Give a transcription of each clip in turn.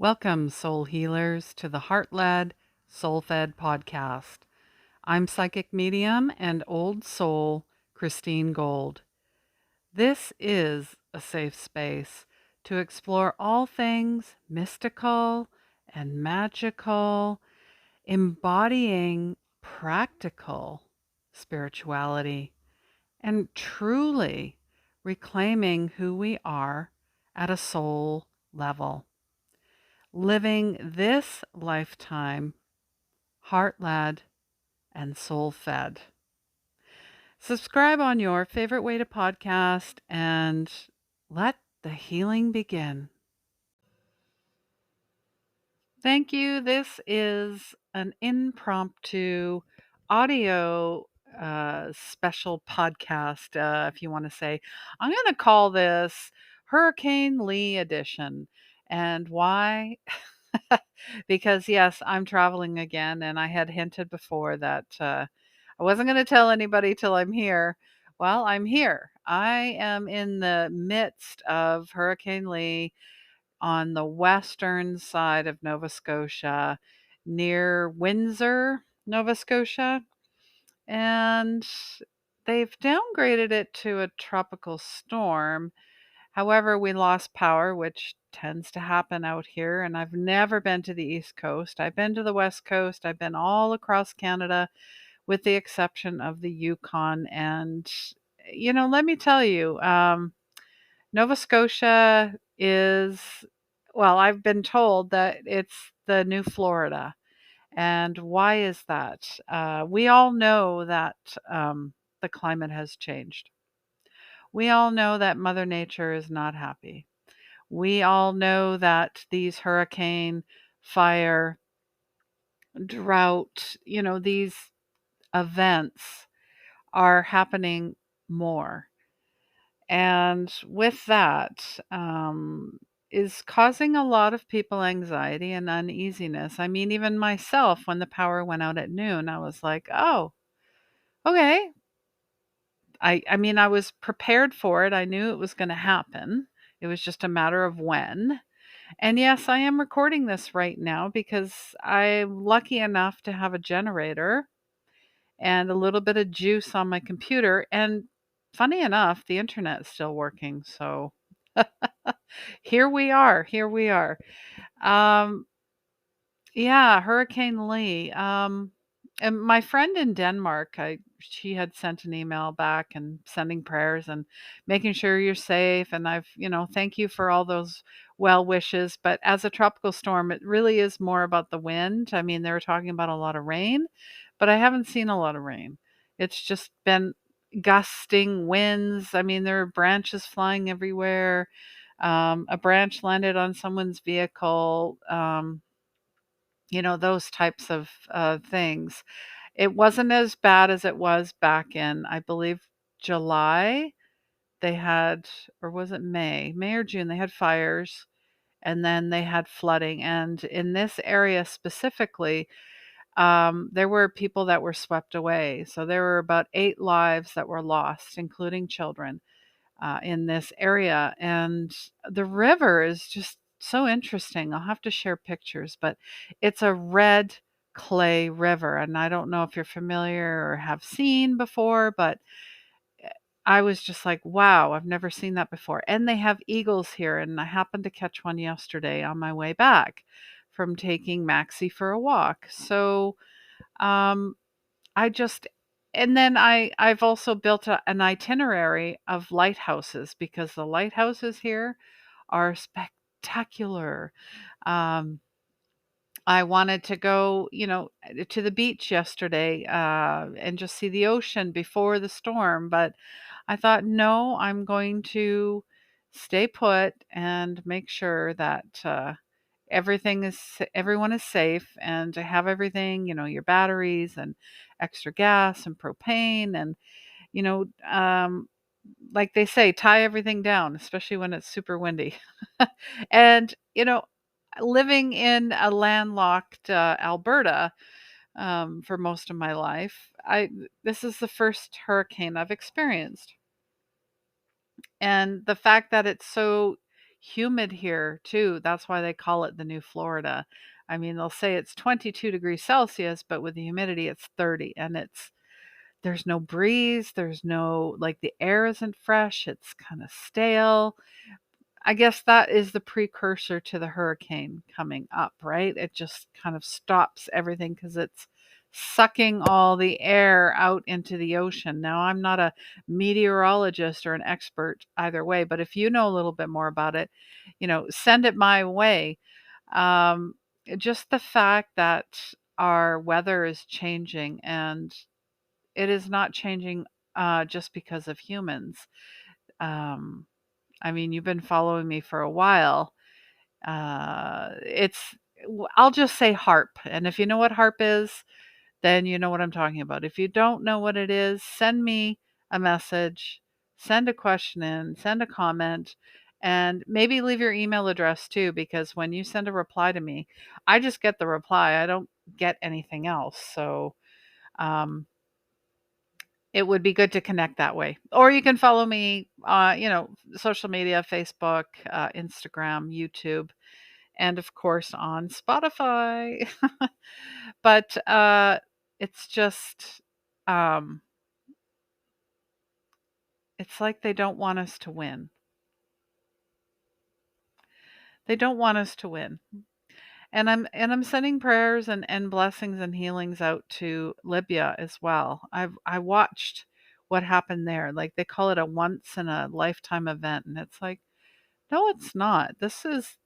Welcome, soul healers, to the Heart Led, Soul Fed podcast. I'm psychic medium and old soul Christine Gold. This is a safe space to explore all things mystical and magical, embodying practical spirituality and truly reclaiming who we are at a soul level. Living this lifetime heart led and soul fed. Subscribe on your favorite way to podcast and let the healing begin. Thank you. This is an impromptu audio special podcast, if you want to say. I'm going to call this Hurricane Lee Edition. And why? Because, yes, I'm traveling again, and I had hinted before that I wasn't going to tell anybody till I'm here. Well, I'm here. I am in the midst of Hurricane Lee on the western side of Nova Scotia, near Windsor, Nova Scotia. And they've downgraded it to a tropical storm. However, we lost power, which tends to happen out here. And I've never been to the East Coast. I've been to the West Coast. I've been all across Canada, with the exception of the Yukon. And, let me tell you, Nova Scotia is, well, I've been told that it's the new Florida. And why is that? We all know that the climate has changed. We all know that Mother Nature is not happy. We all know that these hurricane, fire, drought, these events are happening more. And with that, is causing a lot of people anxiety and uneasiness. I mean, even myself, when the power went out at noon, I was like, oh, okay. I mean, I was prepared for it. I knew it was going to happen. It was just a matter of when. And yes, I am recording this right now because I'm lucky enough to have a generator and a little bit of juice on my computer. And funny enough, the internet is still working. So here we are. Here we are. Um, yeah, Hurricane Lee. And my friend in Denmark, she had sent an email back and sending prayers and making sure you're safe. And thank you for all those well wishes. But as a tropical storm, it really is more about the wind. I mean, they were talking about a lot of rain, but I haven't seen a lot of rain. It's just been gusting winds. I mean, there are branches flying everywhere. A branch landed on someone's vehicle. Those types of things. It wasn't as bad as it was back in, I believe, July. They had, or was it May? May or June, they had fires and then they had flooding. And in this area specifically, there were people that were swept away. So there were about 8 lives that were lost, including children, in this area. And the river is just so interesting. I'll have to share pictures, but it's a red clay river. And I don't know if you're familiar or have seen before, but I was just like, wow, I've never seen that before. And they have eagles here. And I happened to catch one yesterday on my way back from taking Maxie for a walk. So, um, I just and then I've also built an itinerary of lighthouses because the lighthouses here are spectacular. Um, I wanted to go, to the beach yesterday and just see the ocean before the storm, but I thought, no, I'm going to stay put and make sure that everyone is safe and to have everything, your batteries and extra gas and propane and, you know, um, like they say, tie everything down, especially when it's super windy. And, living in a landlocked Alberta for most of my life, this is the first hurricane I've experienced. And the fact that it's so humid here too. That's why they call it the New Florida. I mean, they'll say it's 22 degrees Celsius, but with the humidity, it's 30. And there's no breeze. There's no, like, the air isn't fresh. It's kind of stale. I guess that is the precursor to the hurricane coming up, right? It just kind of stops everything because it's sucking all the air out into the ocean. Now, I'm not a meteorologist or an expert either way, but if you know a little bit more about it, send it my way. Um, just the fact that our weather is changing, and it is not changing just because of humans. Um, I mean, you've been following me for a while. It's I'll just say HARP, and if you know what HARP is, then you know what I'm talking about. If you don't know what it is, send me a message, send a question in, send a comment, and maybe leave your email address too, because when you send a reply to me, I just get the reply. I don't get anything else. So, um, it would be good to connect that way. Or you can follow me, social media, Facebook, Instagram, YouTube, and of course on Spotify. But it's just, um, it's like they don't want us to win. They don't want us to win. And I'm sending prayers and blessings and healings out to Libya as well. I watched what happened there. Like, they call it a once in a lifetime event, and it's like, no, it's not. This is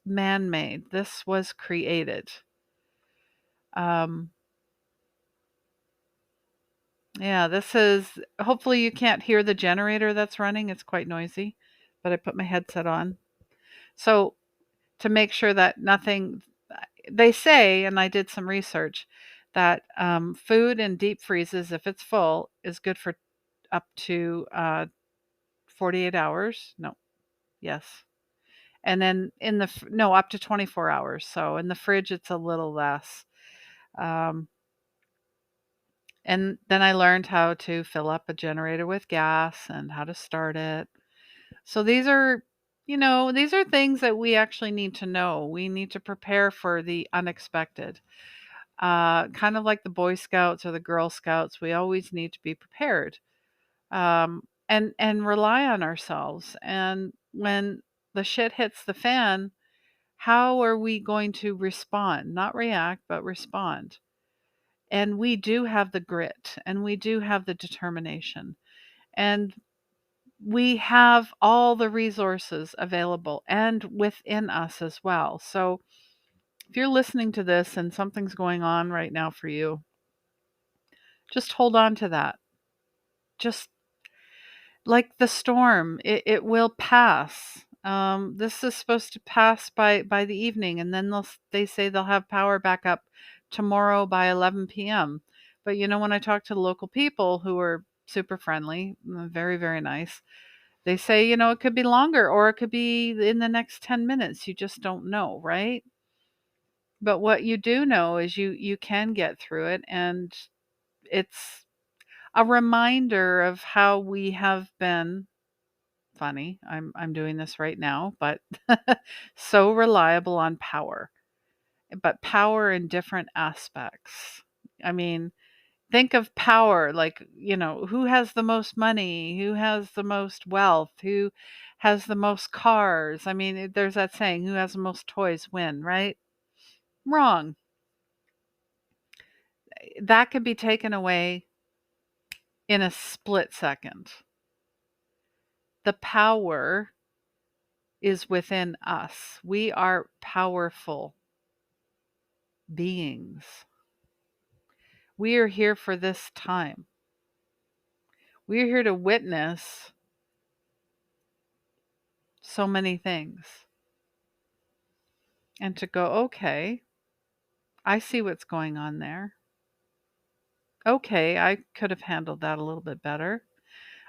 man-made. This was created. Um, yeah, this is. Hopefully, you can't hear the generator that's running. It's quite noisy, but I put my headset on. So, to make sure that nothing, they say, and I did some research, that food in deep freezes, if it's full, is good for up to 48 hours. No, yes. And then no, up to 24 hours. So in the fridge, it's a little less. Um, and then I learned how to fill up a generator with gas and how to start it. So these are things that we actually need to know. We need to prepare for the unexpected. Kind of like the Boy Scouts or the Girl Scouts, we always need to be prepared, and rely on ourselves. And when the shit hits the fan, how are we going to respond? Not react, but respond. And we do have the grit, and we do have the determination, and we have all the resources available and within us as well. So if you're listening to this and something's going on right now for you, just hold on to that. Just like the storm, it will pass. This is supposed to pass by the evening, and then they say they'll have power back up tomorrow by 11 p.m. But when I talk to the local people who are super friendly, very, very nice, they say, it could be longer or it could be in the next 10 minutes. You just don't know, right? But what you do know is you can get through it, and it's a reminder of how we have been funny. I'm doing this right now, but so reliable on power. But power in different aspects. I mean, think of power like, who has the most money, who has the most wealth, who has the most cars. I mean, there's that saying, who has the most toys win, right? Wrong. That could be taken away in a split second. The power is within us. We are powerful beings. We are here for this time. We are here to witness so many things and to go, okay, I see what's going on there. Okay, I could have handled that a little bit better.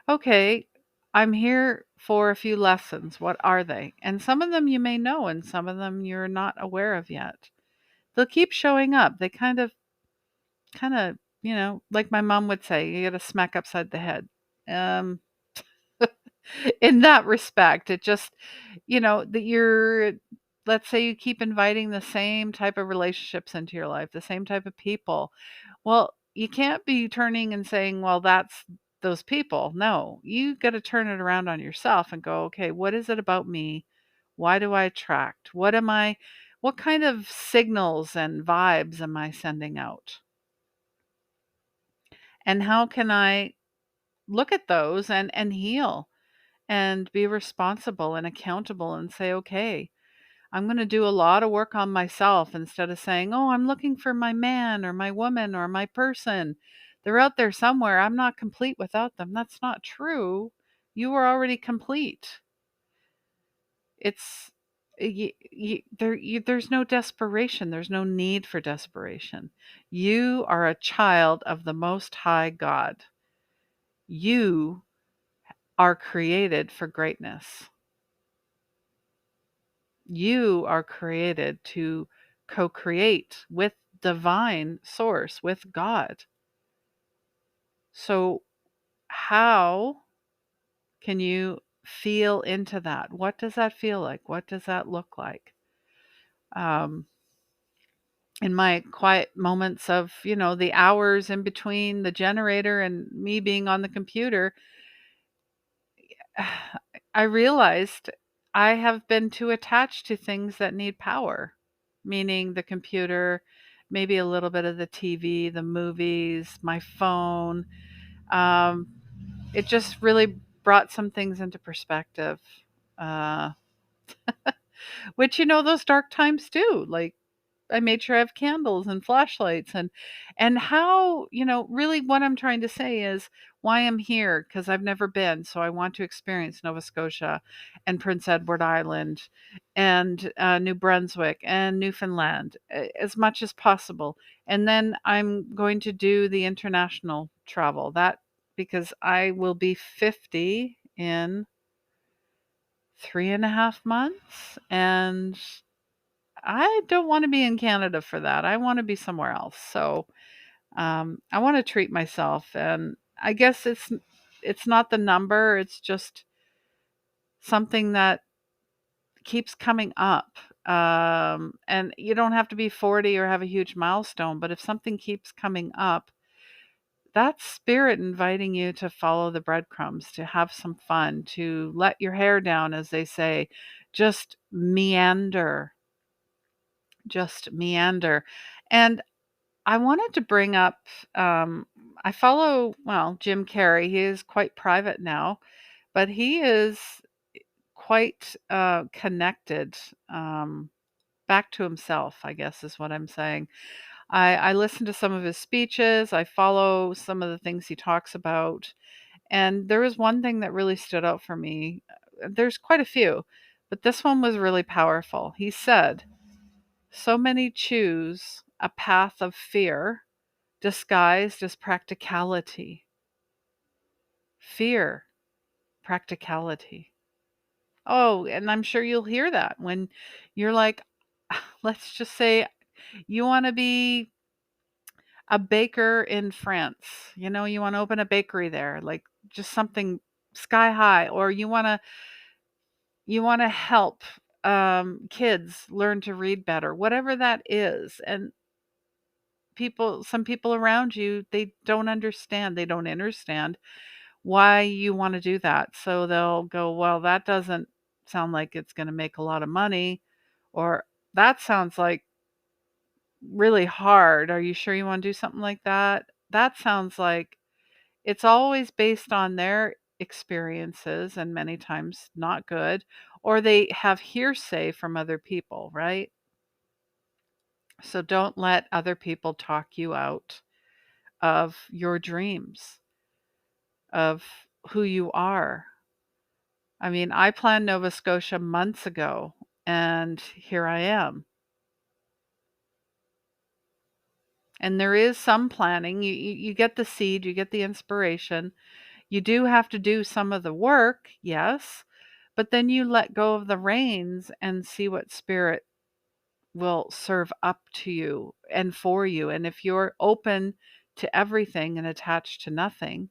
Okay, I'm here for a few lessons. What are they? And some of them you may know, and some of them you're not aware of yet. They'll keep showing up. They kind of, like my mom would say, you got to smack upside the head. Um, in that respect. It just, that let's say you keep inviting the same type of relationships into your life, the same type of people. Well, you can't be turning and saying, well, that's those people. No, you got to turn it around on yourself and go, okay, what is it about me? Why do I attract? What kind of signals and vibes am I sending out? And how can I look at those and heal and be responsible and accountable and say, okay, I'm going to do a lot of work on myself instead of saying, oh, I'm looking for my man or my woman or my person. They're out there somewhere. I'm not complete without them. That's not true. You are already complete. It's there's no desperation. There's no need for desperation. You are a child of the Most High God. You are created for greatness. You are created to co create with divine source, with God. So, how can you feel into that? What does that feel like? What does that look like? Um, in my quiet moments of, the hours in between the generator and me being on the computer, I realized I have been too attached to things that need power, meaning the computer, maybe a little bit of the TV, the movies, my phone. Um, it just really brought some things into perspective, uh, which, those dark times do. Like, I made sure I have candles and flashlights and how, really what I'm trying to say is why I'm here because I've never been, so I want to experience Nova Scotia and Prince Edward Island and New Brunswick and Newfoundland as much as possible. And then I'm going to do the international travel. That because I will be 50 in 3.5 months and I don't want to be in Canada for that. I want to be somewhere else. So I want to treat myself, and I guess it's not the number. It's just something that keeps coming up. And you don't have to be 40 or have a huge milestone, but if something keeps coming up, that's spirit inviting you to follow the breadcrumbs, to have some fun, to let your hair down, as they say, just meander, just meander. And I wanted to bring up, um, I follow, well, Jim Carrey. He is quite private now, but he is quite connected back to himself, I guess is what I'm saying. I listen to some of his speeches, I follow some of the things he talks about, and there was one thing that really stood out for me. There's quite a few, but this one was really powerful. He said, so many choose a path of fear disguised as practicality. Fear, practicality. Oh, and I'm sure you'll hear that when you're like, let's just say you want to be a baker in France. You want to open a bakery there, like just something sky high, or you want to help kids learn to read better, whatever that is. And some people around you, they don't understand why you want to do that. So they'll go, well, that doesn't sound like it's going to make a lot of money, or that sounds like really hard. Are you sure you want to do something like that? That sounds like it's always based on their experiences and many times not good, or they have hearsay from other people, right? So don't let other people talk you out of your dreams, of who you are. I mean, I planned Nova Scotia months ago, and here I am. And there is some planning. You get the seed, you get the inspiration. You do have to do some of the work, yes, but then you let go of the reins and see what spirit will serve up to you and for you. And if you're open to everything and attached to nothing,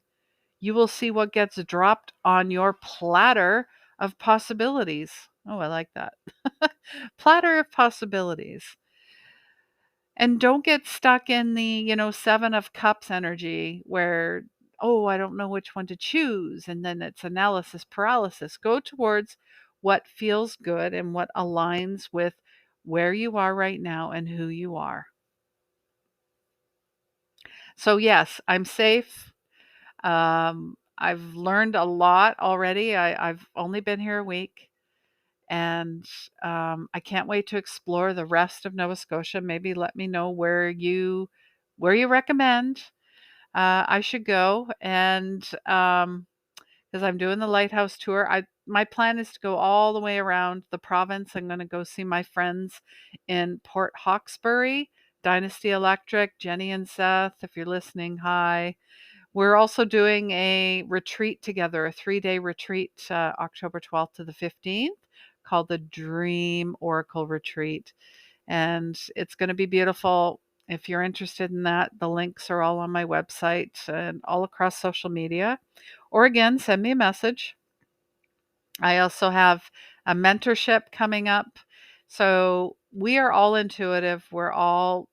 you will see what gets dropped on your platter of possibilities. Oh, I like that. Platter of possibilities. And don't get stuck in the, Seven of Cups energy where, oh, I don't know which one to choose. And then it's analysis paralysis. Go towards what feels good and what aligns with where you are right now and who you are. So, yes, I'm safe. I've learned a lot already. I've only been here a week. And I can't wait to explore the rest of Nova Scotia. Maybe let me know where you recommend I should go, and because I'm doing the lighthouse tour, my plan is to go all the way around the province. I'm going to go see my friends in Port Hawkesbury, Dynasty Electric, Jenny and Seth. If you're listening, hi. We're also doing a retreat together, a 3-day retreat, October 12th to the 15th, called the Dream Oracle Retreat. And it's going to be beautiful. If you're interested in that, the links are all on my website and all across social media. Or again, send me a message. I also have a mentorship coming up. So we are all intuitive. We're all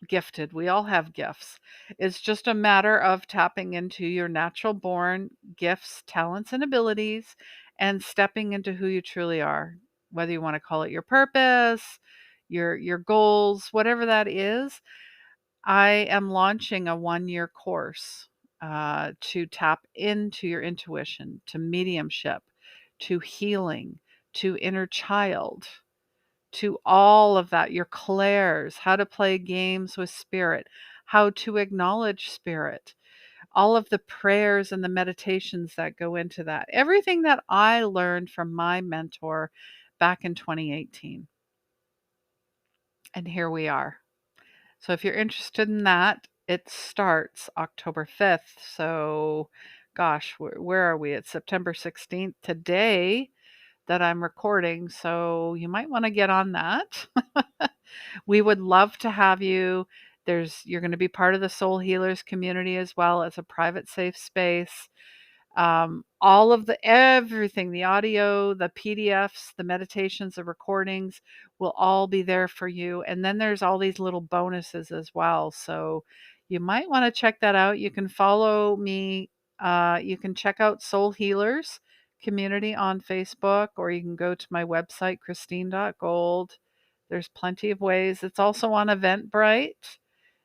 gifted. We all have gifts. It's just a matter of tapping into your natural born gifts, talents, and abilities and stepping into who you truly are. Whether you want to call it your purpose, your goals, whatever that is. I am launching a 1-year course to tap into your intuition, to mediumship, to healing, to inner child, to all of that, your clairs, how to play games with spirit, how to acknowledge spirit, all of the prayers and the meditations that go into that. Everything that I learned from my mentor back in 2018. And here we are. So if you're interested in that, it starts October 5th. So, gosh, where are we? It's September 16th today that I'm recording. So you might want to get on that. We would love to have you. You're going to be part of the Soul Healers community as well as a private safe space. All of everything, the audio, the PDFs, the meditations, the recordings will all be there for you. And then there's all these little bonuses as well. So you might want to check that out. You can follow me. You can check out Soul Healers community on Facebook, or you can go to my website, christine.gold. There's plenty of ways. It's also on Eventbrite,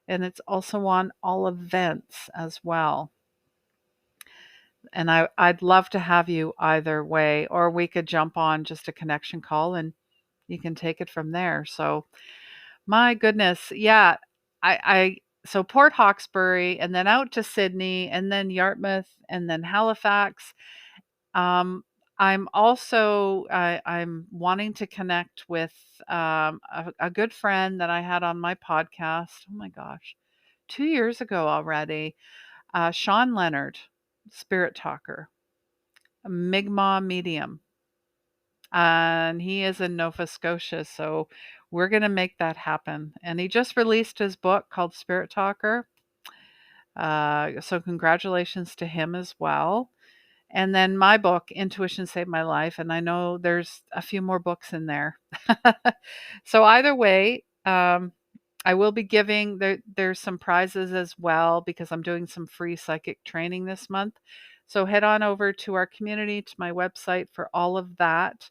and it's also on all events as well. And I'd love to have you either way, or we could jump on just a connection call and you can take it from there. So my goodness, yeah, so Port Hawkesbury and then out to Sydney and then Yarmouth and then Halifax. Um, I'm wanting to connect with a good friend that I had on my podcast. Oh my gosh, 2 years ago already. Sean Leonard, spirit talker, a Mi'kmaq medium. And he is in Nova Scotia, so we're going to make that happen. And he just released his book called Spirit Talker. So congratulations to him as well. And then my book, Intuition Saved My Life. And I know there's a few more books in there. So either way, I will be giving, there's some prizes as well because I'm doing some free psychic training this month. So head on over to our community, to my website for all of that.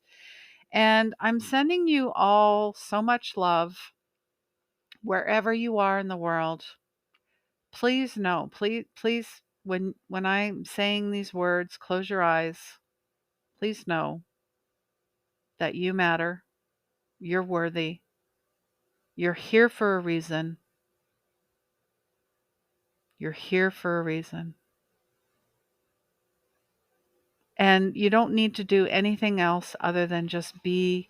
And I'm sending you all so much love wherever you are in the world. Please know, please, when I'm saying these words, close your eyes. Please know that you matter. You're worthy. You're here for a reason. You're here for a reason. And you don't need to do anything else other than just be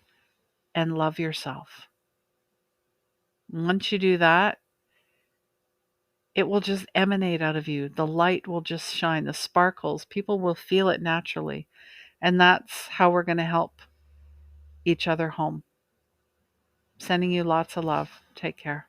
and love yourself. Once you do that, it will just emanate out of you. The light will just shine, the sparkles. People will feel it naturally. And that's how we're going to help each other home. Sending you lots of love. Take care.